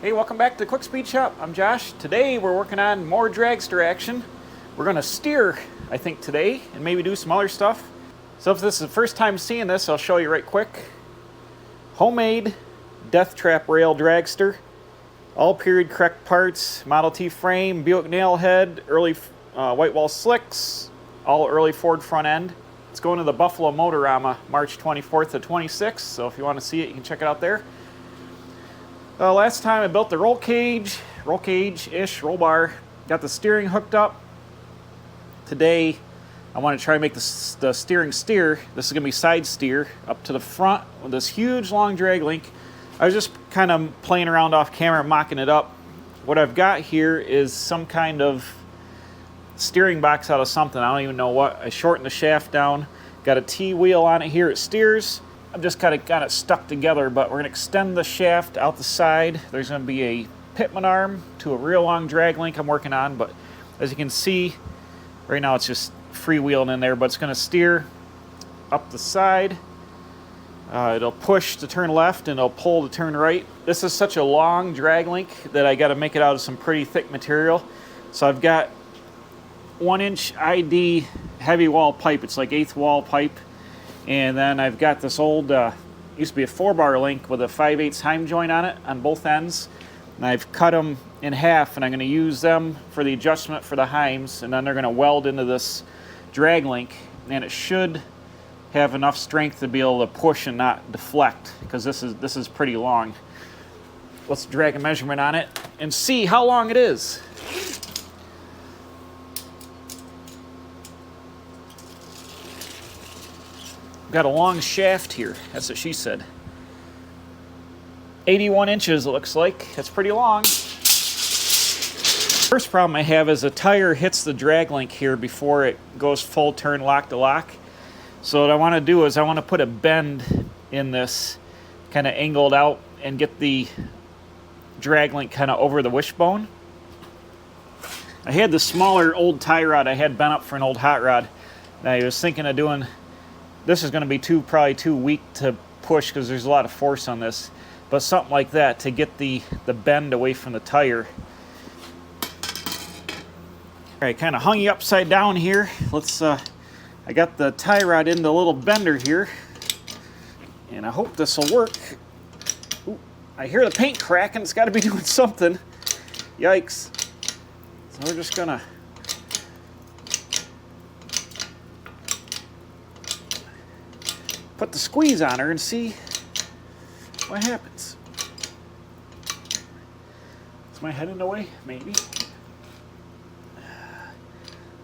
Hey, welcome back to Quick Speed Shop. I'm Josh. Today we're working on more dragster action. We're going to steer, I think, today, and maybe do some other stuff. So if this is the first time seeing this, I'll show you right quick. Homemade Deathtrap Rail Dragster. All period correct parts, Model T frame, Buick nailhead, early white wall slicks, all early Ford front end. It's going to the Buffalo Motorama March 24th to 26th, so if you want to see it, you can check it out there. Last time I built the roll cage-ish, roll bar, got the steering hooked up. Today I want to try and make the steering steer. This is going to be side steer up to the front with this huge long drag link. I was just kind of playing around off camera, mocking it up. What I've got here is some kind of steering box out of something. I don't even know what. I shortened the shaft down, got a T-wheel on it here. It steers. I've just kind of got it stuck together, but we're going to extend the shaft out the side. There's going to be a pitman arm to a real long drag link I'm working on, but as you can see, right now it's just freewheeling in there, but it's going to steer up the side. It'll push to turn left and it'll pull to turn right. This is such a long drag link that I got to make it out of some pretty thick material. So I've got 1-inch ID heavy wall pipe. It's like 1/8 wall pipe. And then I've got this old, used to be a 4-bar link with a 5/8 heim joint on it on both ends. And I've cut them in half, and I'm going to use them for the adjustment for the heims, and then they're going to weld into this drag link, and it should have enough strength to be able to push and not deflect, because this is pretty long. Let's drag a measurement on it and see how long it is. Got a long shaft here. That's what she said. 81 inches it looks like. That's pretty long. First problem I have is a tire hits the drag link here before it goes full turn lock to lock. So what I want to do is I want to put a bend in this, kind of angled out, and get the drag link kind of over the wishbone. I had the smaller old tie rod I had bent up for an old hot rod. And I was thinking of doing, this is going to be probably too weak to push because there's a lot of force on this, but something like that to get the bend away from the tire. All right, kind of hung you upside down here. Let's, I got the tie rod in the little bender here, and I hope this will work. Ooh, I hear the paint cracking. It's got to be doing something. Yikes. So we're just gonna put the squeeze on her and see what happens. Is my head in the way? Maybe.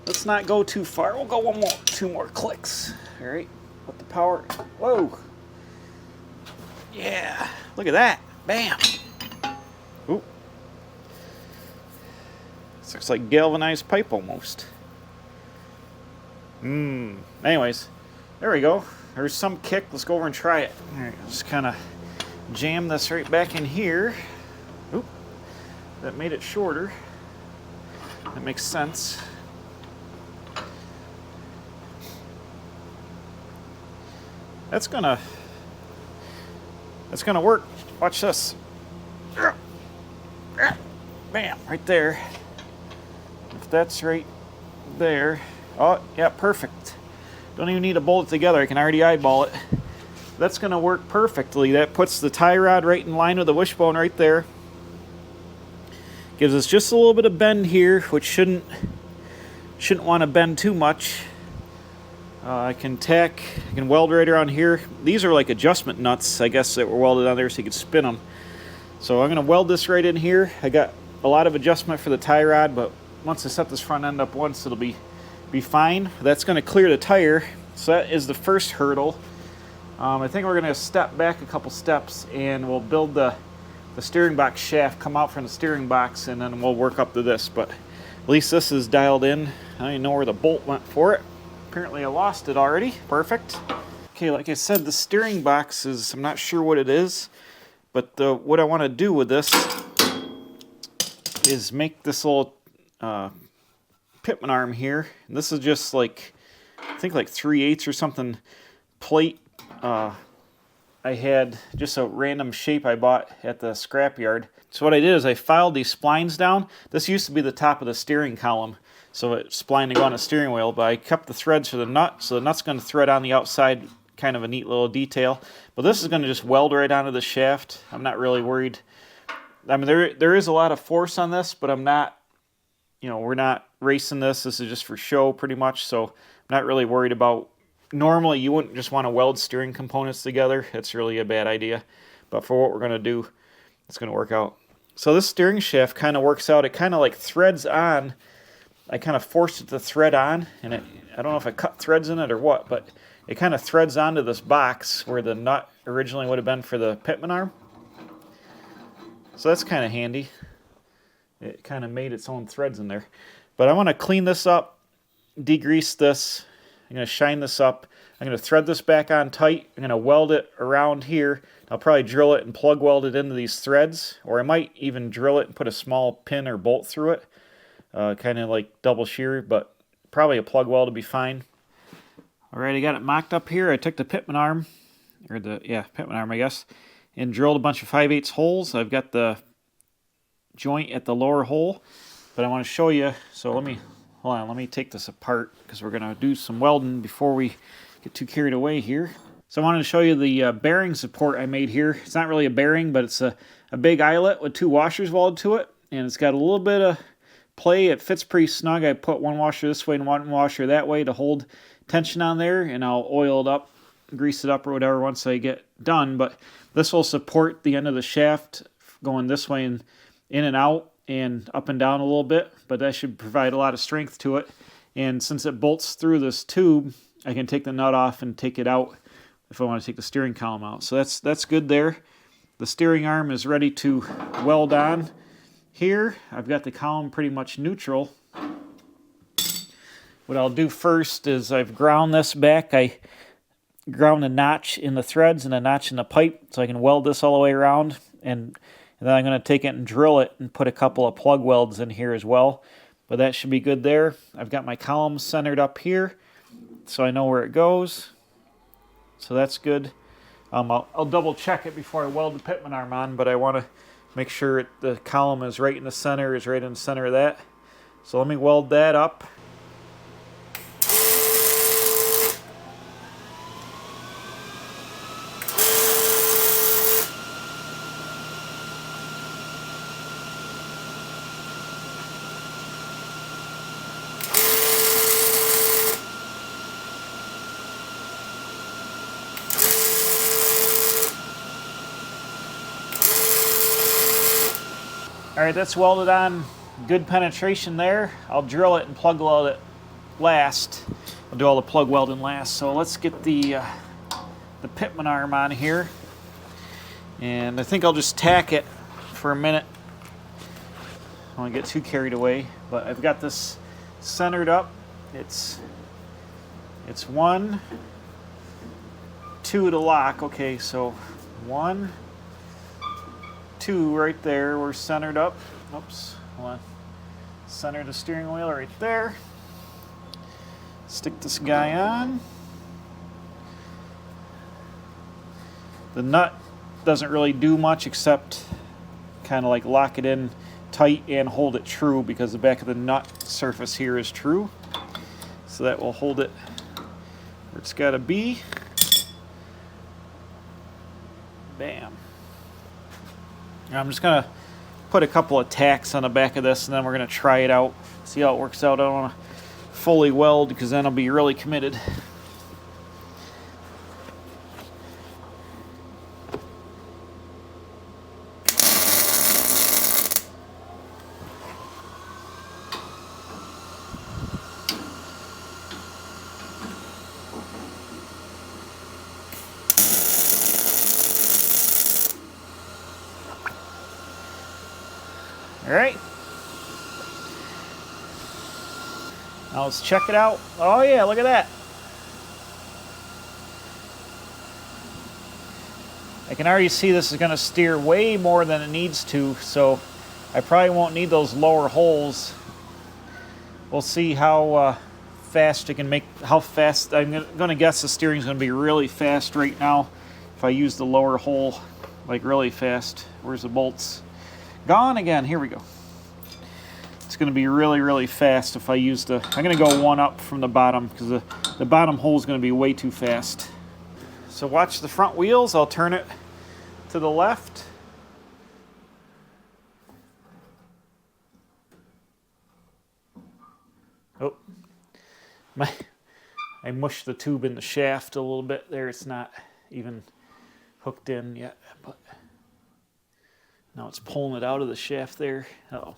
Let's not go too far. We'll go two more clicks. All right, put the power. Whoa. Yeah, look at that. Bam. Ooh. This looks like galvanized pipe almost. Anyways, there we go. There's some kick. Let's go over and try it. All right, just kind of jam this right back in here. Oop, that made it shorter. That makes sense. That's gonna work. Watch this. Bam, right there. If that's right there. Oh, yeah, perfect. Don't even need to bolt it together. I can already eyeball it. That's going to work perfectly. That puts the tie rod right in line with the wishbone right there. Gives us just a little bit of bend here, which shouldn't want to bend too much. I can weld right around here. These are like adjustment nuts, I guess, that were welded on there so you could spin them. So I'm going to weld this right in here. I got a lot of adjustment for the tie rod, but once I set this front end up once, it'll be fine. That's going to clear the tire. So that is the first hurdle. I think we're going to step back a couple steps and we'll build the steering box shaft, come out from the steering box, and then we'll work up to this. But at least this is dialed in. I don't even know where the bolt went for it. Apparently I lost it already. Perfect. Okay, like I said, the steering box is, I'm not sure what it is, but what I want to do with this is make this little pitman arm here. And this is just like, I think like 3/8 or something plate. I had just a random shape I bought at the scrapyard. So what I did is I filed these splines down. This used to be the top of the steering column, so it's spline to go on the steering wheel, but I kept the threads for the nut, so the nut's going to thread on the outside, kind of a neat little detail. But this is going to just weld right onto the shaft. I'm not really worried. I mean, there is a lot of force on this, but I'm not, we're not racing this. This is just for show pretty much, so I'm not really worried about. Normally, you wouldn't just want to weld steering components together. It's really a bad idea. But for what we're going to do, it's going to work out. So this steering shaft kind of works out. It kind of like threads on. I kind of forced it to thread on, and I don't know if I cut threads in it or what, but it kind of threads onto this box where the nut originally would have been for the pitman arm. So that's kind of handy. It kind of made its own threads in there. But I want to clean this up, degrease this. I'm going to shine this up. I'm going to thread this back on tight. I'm going to weld it around here. I'll probably drill it and plug weld it into these threads, or I might even drill it and put a small pin or bolt through it, kind of like double shear, but probably a plug weld would be fine. All right, I got it mocked up here. I took the pitman arm, pitman arm, I guess, and drilled a bunch of 5/8 holes. I've got the joint at the lower hole, but I want to show you. So hold on, let me take this apart because we're going to do some welding before we get too carried away here. So I wanted to show you the bearing support I made here. It's not really a bearing, but it's a big eyelet with 2 washers welded to it, and it's got a little bit of play. It fits pretty snug. I put 1 washer this way and 1 washer that way to hold tension on there, and I'll oil it up, grease it up or whatever once I get done. But this will support the end of the shaft going this way and in and out and up and down a little bit, but that should provide a lot of strength to it. And since it bolts through this tube, I can take the nut off and take it out if I want to take the steering column out. So that's good there. The steering arm is ready to weld on here. I've got the column pretty much neutral. What I'll do first is I've ground this back. I ground a notch in the threads and a notch in the pipe so I can weld this all the way around, and then I'm going to take it and drill it and put a couple of plug welds in here as well. But that should be good there. I've got my column centered up here so I know where it goes. So that's good. I'll double check it before I weld the pitman arm on, but I want to make sure the column is right in the center, is right in the center of that. So let me weld that up. All right, that's welded on. Good penetration there. I'll drill it and plug weld it last. I'll do all the plug welding last. So let's get the pitman arm on here. And I think I'll just tack it for a minute. I don't want to get too carried away, but I've got this centered up. It's 1, 2 to lock. Okay, so 1, 2 right there. We're centered up. Oops, hold on. Center the steering wheel right there. Stick this guy on. The nut doesn't really do much except kind of like lock it in tight and hold it true because the back of the nut surface here is true. So that will hold it where it's got to be. Bam. I'm just going to put a couple of tacks on the back of this and then we're going to try it out, see how it works out. I don't want to fully weld because then I'll be really committed. All right. Now let's check it out. Oh yeah, look at that. I can already see this is going to steer way more than it needs to, so I probably won't need those lower holes. We'll see how fast it can make, how fast. I'm going to guess the steering is going to be really fast right now if I use the lower hole, like really fast. Where's the bolts? Gone again. Here we go. It's going to be really, really fast if I use the... I'm going to go one up from the bottom because the bottom hole is going to be way too fast. So watch the front wheels. I'll turn it to the left. Oh, I mushed the tube in the shaft a little bit there. It's not even hooked in yet, but now it's pulling it out of the shaft there. Uh-oh.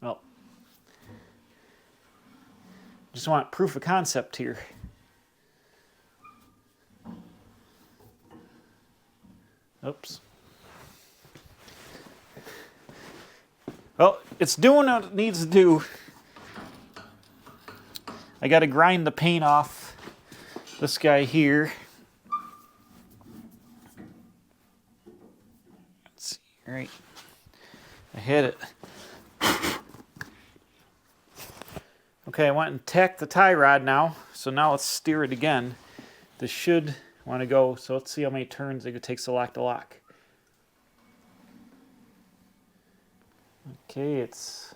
Well, just want proof of concept here. Oops. Well, it's doing what it needs to do. I got to grind the paint off this guy here. Let's see, right. I hit it. Okay, I went and tacked the tie rod now, so now let's steer it again. This should want to go, so let's see how many turns it takes to lock the lock. Okay, it's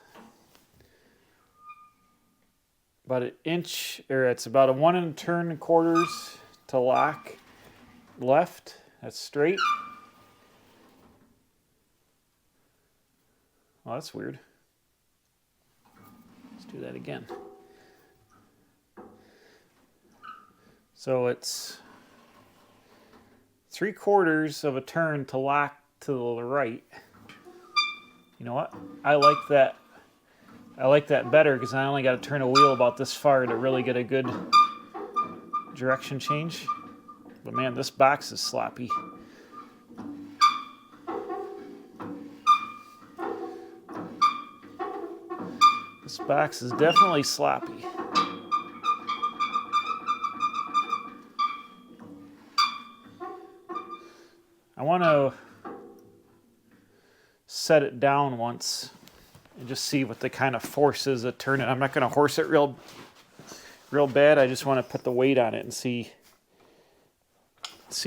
about an inch, or it's about a 1 turn and quarters to lock left. That's straight. Oh, that's weird. Let's do that again. So it's 3/4 of a turn to lock to the right. You know what? I like that. I like that better because I only got to turn a wheel about this far to really get a good direction change. But man, this box is sloppy. This box is definitely sloppy. I want to set it down once and just see what the kind of force is that turn it. I'm not going to horse it real bad. I just want to put the weight on it and see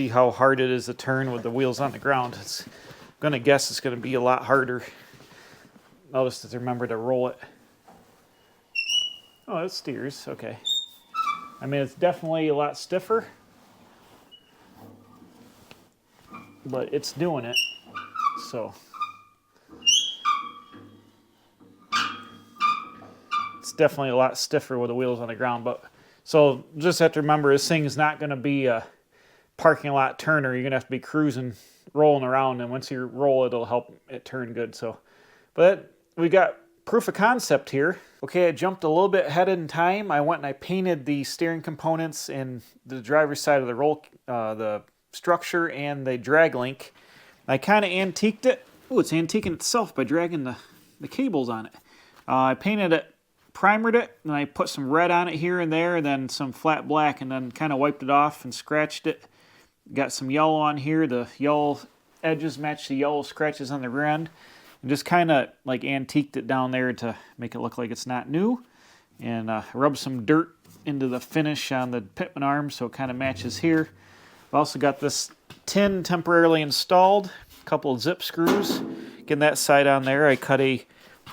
how hard it is to turn with the wheels on the ground. I'm going to guess it's going to be a lot harder. I'll just remember to roll it. Oh, it steers. Okay. I mean, it's definitely a lot stiffer, but it's doing it. So it's definitely a lot stiffer with the wheels on the ground. But so just have to remember, this thing is not going to be a parking lot turner. You're going to have to be cruising, rolling around, and once you roll it, it'll help it turn good. So, but we got proof of concept here. Okay, I jumped a little bit ahead in time. I went and I painted the steering components and the driver's side of the structure and the drag link. I kind of antiqued it. Oh, it's antiquing itself by dragging the cables on it. I painted it, primered it, and I put some red on it here and there, and then some flat black, and then kind of wiped it off and scratched it. Got some yellow on here. The yellow edges match the yellow scratches on the rear end. And just kind of like antiqued it down there to make it look like it's not new. And rubbed some dirt into the finish on the pitman arm so it kind of matches here. I've also got this tin temporarily installed. A couple of zip screws. Getting that side on there. I cut a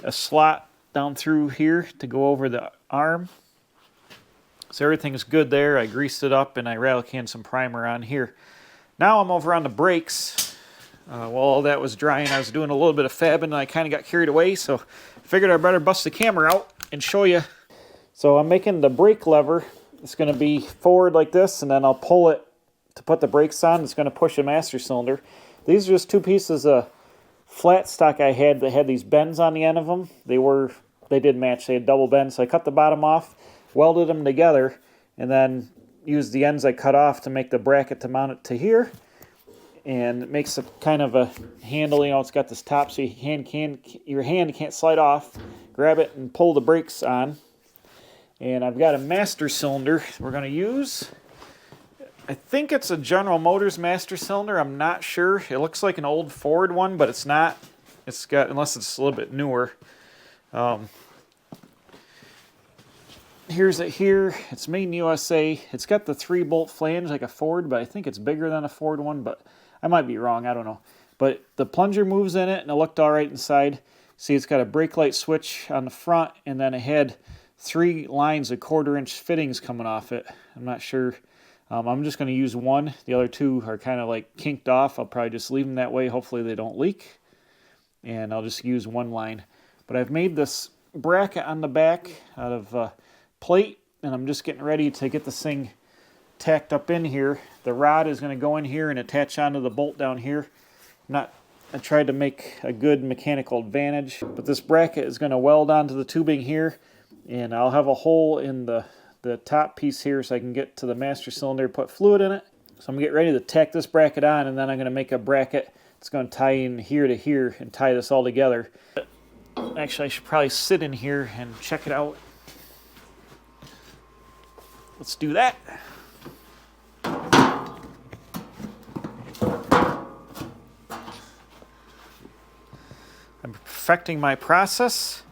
slot down through here to go over the arm. So everything's good there. I greased it up and I rattle canned some primer on here. Now I'm over on the brakes. While all that was drying, I was doing a little bit of fabbing and I kind of got carried away, so I figured I better bust the camera out and show you. So I'm making the brake lever. It's going to be forward like this, and then I'll pull it to put the brakes on. It's going to push a master cylinder. These are just two pieces of flat stock I had that had these bends on the end of them. They did match. They had double bends, so I cut the bottom off, welded them together, and then used the ends I cut off to make the bracket to mount it to here. And it makes a kind of a handle, it's got this top so your hand can't slide off. Grab it and pull the brakes on. And I've got a master cylinder we're going to use. I think it's a General Motors master cylinder. I'm not sure. It looks like an old Ford one, but it's not. It's got, unless it's a little bit newer. Here's it here. It's made in USA. It's got the 3-bolt flange like a Ford, but I think it's bigger than a Ford one, but I might be wrong. I don't know. But the plunger moves in it, and it looked all right inside. See, it's got a brake light switch on the front, and then it had 3 lines of 1/4-inch fittings coming off it. I'm not sure. I'm just going to use one. The other 2 are kind of like kinked off. I'll probably just leave them that way. Hopefully they don't leak. And I'll just use one line. But I've made this bracket on the back out of plate, and I'm just getting ready to get this thing tacked up in here. The rod is going to go in here and attach onto the bolt down here. I tried to make a good mechanical advantage, but this bracket is going to weld onto the tubing here, and I'll have a hole in the top piece here so I can get to the master cylinder, put fluid in it. So I'm getting ready to tack this bracket on, and then I'm going to make a bracket that's going to tie in here to here and tie this all together. Actually, I should probably sit in here and check it out. Let's do that. I'm perfecting my process.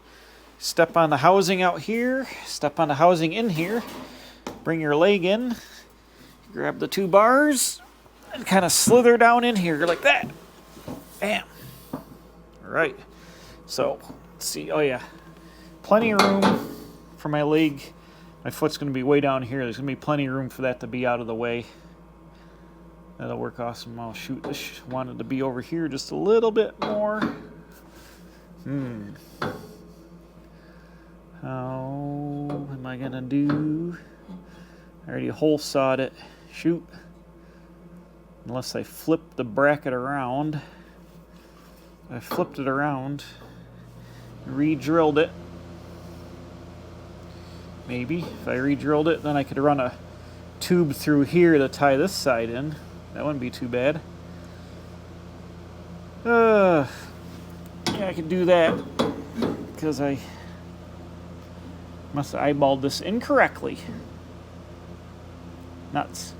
Step on the housing out here, step on the housing in here, bring your leg in, grab the 2 bars, and kind of slither down in here like that. Bam. All right. So, let's see. Oh, yeah. Plenty of room for my leg. My foot's going to be way down here. There's going to be plenty of room for that to be out of the way. That'll work awesome. I'll shoot this. Wanted to be over here just a little bit more. How am I gonna do? I already hole sawed it. Shoot. Unless I flip the bracket around. I flipped it around. Re-drilled it. Maybe. If I re-drilled it, then I could run a tube through here to tie this side in. That wouldn't be too bad. Yeah, I could do that. Because I must have eyeballed this incorrectly. Nuts.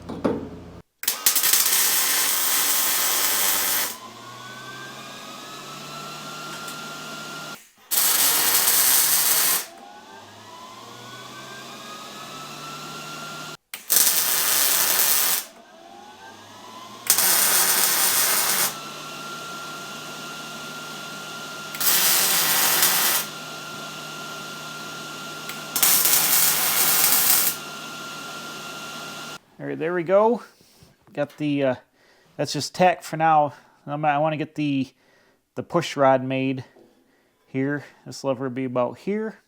All right, there we go. Got the, that's just tack for now. I want to get the push rod made here. This lever will be about here.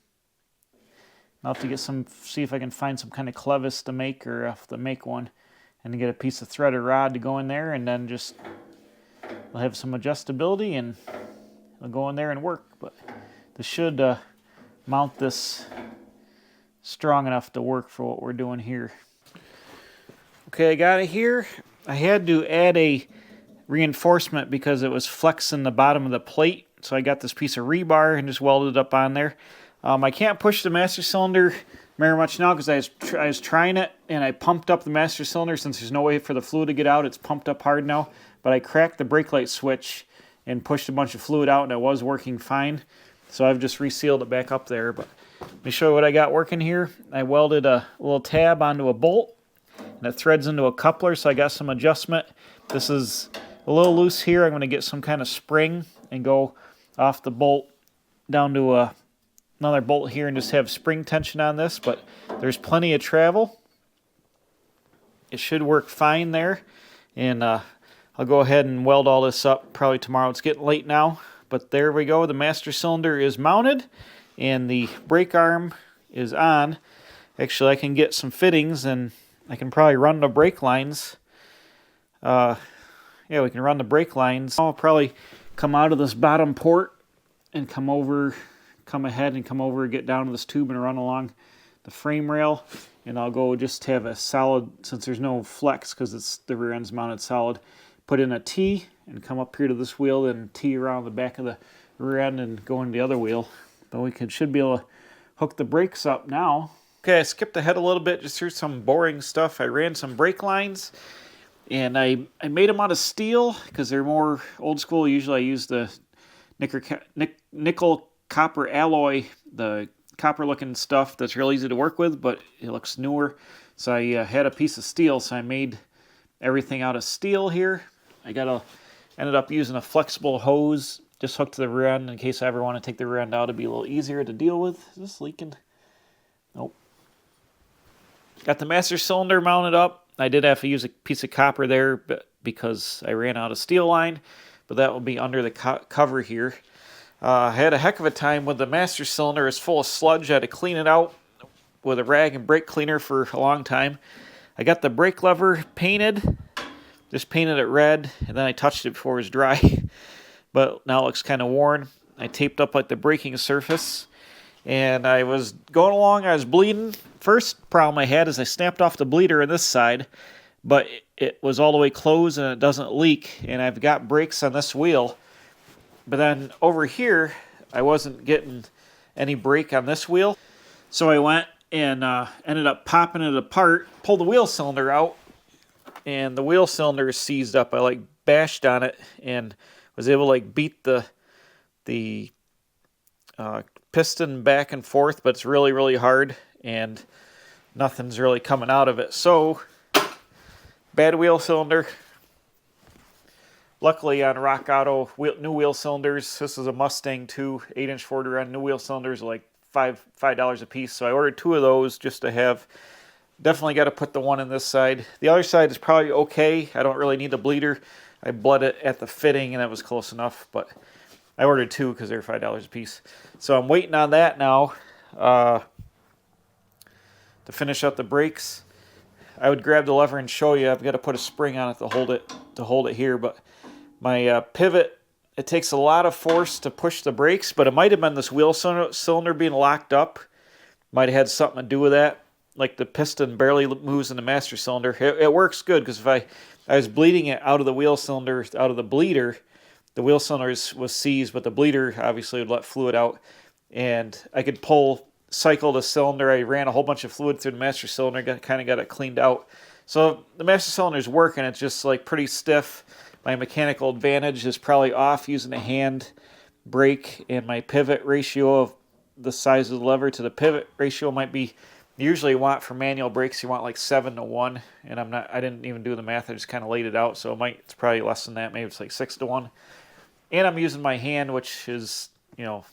I'll have to get see if I can find some kind of clevis to make, or have to make one, and to get a piece of threaded rod to go in there, and then just, I'll have some adjustability, and it'll go in there and work. But this should mount this strong enough to work for what we're doing here. Okay, I got it here. I had to add a reinforcement because it was flexing the bottom of the plate. So I got this piece of rebar and just welded it up on there. I can't push the master cylinder very much now because I was trying it, and I pumped up the master cylinder. Since there's no way for the fluid to get out, it's pumped up hard now. But I cracked the brake light switch and pushed a bunch of fluid out, and it was working fine. So I've just resealed it back up there. But let me show you what I got working here. I welded a little tab onto a bolt, and it threads into a coupler, so I got some adjustment. This is a little loose here. I'm going to get some kind of spring and go off the bolt down to another bolt here and just have spring tension on this, but there's plenty of travel. It should work fine there, and I'll go ahead and weld all this up probably tomorrow. It's getting late now, but there we go. The master cylinder is mounted, and the brake arm is on. Actually, I can get some fittings, and I can probably run the brake lines. Yeah, we can run the brake lines. I'll probably come out of this bottom port and come ahead and come over, get down to this tube and run along the frame rail. And I'll go just have a solid, since there's no flex because the rear end's mounted solid, put in a T and come up here to this wheel and T around the back of the rear end and go into the other wheel. But we should be able to hook the brakes up now. Okay, I skipped ahead a little bit just through some boring stuff. I ran some brake lines, and I made them out of steel because they're more old school. Usually I use the nickel copper alloy, the copper looking stuff that's real easy to work with, but it looks newer. So I had a piece of steel, so I made everything out of steel here. I got Ended up using a flexible hose just hooked to the rear end in case I ever want to take the rear end out. It'd be a little easier to deal with. Is this leaking? Nope. Got the master cylinder mounted up. I did have to use a piece of copper there because I ran out of steel line, but that will be under the cover here. I had a heck of a time with the master cylinder. It's full of sludge. I had to clean it out with a rag and brake cleaner for a long time. I got the brake lever painted. Just painted it red, and then I touched it before it was dry. But now it looks kind of worn. I taped up like the braking surface, and I was going along. I was bleeding. First problem I had is I snapped off the bleeder on this side, but it was all the way closed and it doesn't leak, and I've got brakes on this wheel. But then over here, I wasn't getting any brake on this wheel, so I went and ended up popping it apart, pulled the wheel cylinder out, and the wheel cylinder is seized up. I like bashed on it and was able to like beat the piston back and forth, but it's really, really hard and nothing's really coming out of it. So, bad wheel cylinder. Luckily on Rock Auto, new wheel cylinders, this is a Mustang 2 8-inch Ford end. New wheel cylinders are like $5 a piece. So I ordered 2 of those just to have. Definitely got to put the one in this side. The other side is probably okay. I don't really need the bleeder. I bled it at the fitting and that was close enough, but I ordered 2 because they're $5 a piece. So I'm waiting on that now to finish up the brakes. I would grab the lever and show you. I've got to put a spring on it to hold it here, but my pivot, it takes a lot of force to push the brakes, but it might have been this wheel cylinder being locked up. Might have had something to do with that. Like the piston barely moves in the master cylinder. It works good because if I was bleeding it out of the wheel cylinder, out of the bleeder, the wheel cylinder was seized, but the bleeder obviously would let fluid out. And I could cycle the cylinder. I ran a whole bunch of fluid through the master cylinder, kind of got it cleaned out. So the master cylinder is working. It's just like pretty stiff. My mechanical advantage is probably off using a hand brake, and my pivot ratio of the size of the lever to the pivot ratio might be. Usually you want for manual brakes, you want like 7-to-1, and I didn't even do the math, I just kind of laid it out, so it's probably less than that, maybe it's like 6-to-1. And I'm using my hand, which is, you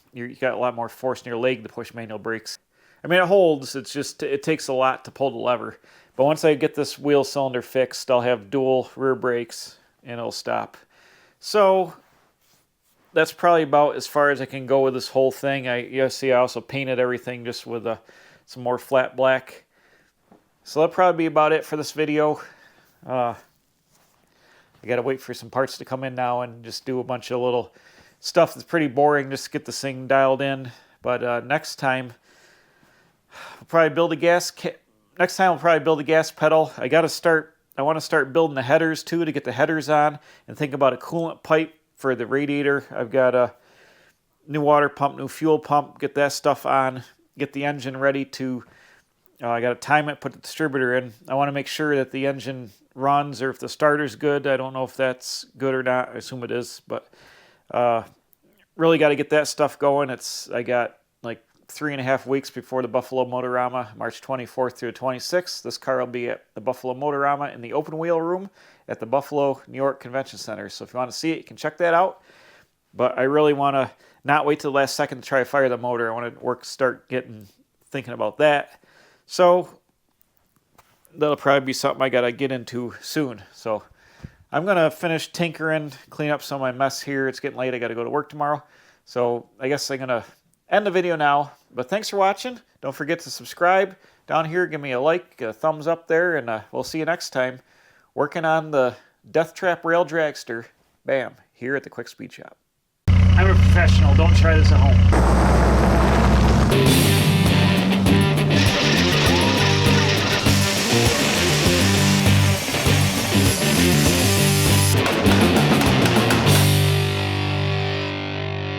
got a lot more force in your leg to push manual brakes. I mean, it holds, it takes a lot to pull the lever. But once I get this wheel cylinder fixed, I'll have dual rear brakes, and it'll stop. So, that's probably about as far as I can go with this whole thing. You see I also painted everything just with some more flat black. So that'll probably be about it for this video. I gotta wait for some parts to come in now and just do a bunch of little stuff that's pretty boring just to get this thing dialed in. But next time, we'll probably build a gas pedal. I want to start building the headers too, to get the headers on and think about a coolant pipe for the radiator. I've got a new water pump, new fuel pump, get that stuff on. Get the engine ready to, I got to time it, put the distributor in. I want to make sure that the engine runs, or if the starter's good. I don't know if that's good or not. I assume it is, but really got to get that stuff going. I got like 3.5 weeks before the Buffalo Motorama, March 24th through the 26th. This car will be at the Buffalo Motorama in the open wheel room at the Buffalo, New York Convention Center. So if you want to see it, you can check that out. But I really want to not wait till the last second to try to fire the motor. I want to start thinking about that. So that'll probably be something I got to get into soon. So I'm going to finish tinkering, clean up some of my mess here. It's getting late. I got to go to work tomorrow. So I guess I'm going to end the video now. But thanks for watching. Don't forget to subscribe. Down here, give me a like, a thumbs up there, and we'll see you next time. Working on the Deathtrap Rail Dragster. Bam. Here at the Quick Speed Shop. I'm a professional. Don't try this at home.